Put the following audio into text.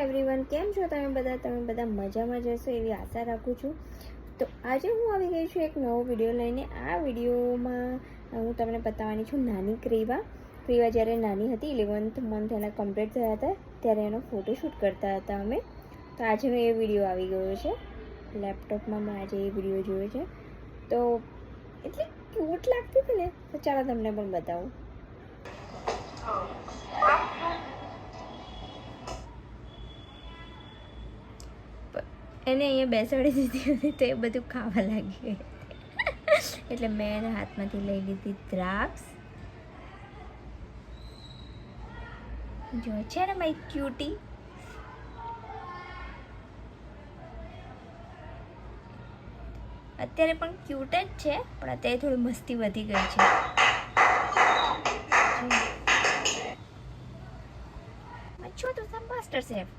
Everyone, કેમ છો તમે બધા મજામાં જશો એવી આશા રાખું છું। તો આજે હું આવી ગઈ છું એક નવો વિડીયો લઈને। આ વિડીયોમાં હું તમને બતાવવાની છું નાની ક્રેવા જ્યારે નાની હતી 11th મંથ એના કમ્પ્લીટ થયા હતા ત્યારે એનો ફોટોશૂટ કરતા હતા અમે। તો આજનો એ વિડીયો આવી ગયો છે લેપટોપમાં। મેં આજે એ વિડીયો જોયો છે તો એટલી ક્યુટ લાગતી હતી ને, તો ચાલો તમને પણ બતાવું। એને અહીંયા બેસાડી દીધી હતી તો એ બધું ખાવા લાગી એટલે મેં એના હાથમાંથી લઈ લીધી દ્રાક્ષ। જો છે ને મારી ક્યુટી, અત્યારે પણ ક્યુટ જ છે પણ અત્યારે થોડી મસ્તી વધી ગઈ છે। છો તો માસ્ટર શેફ।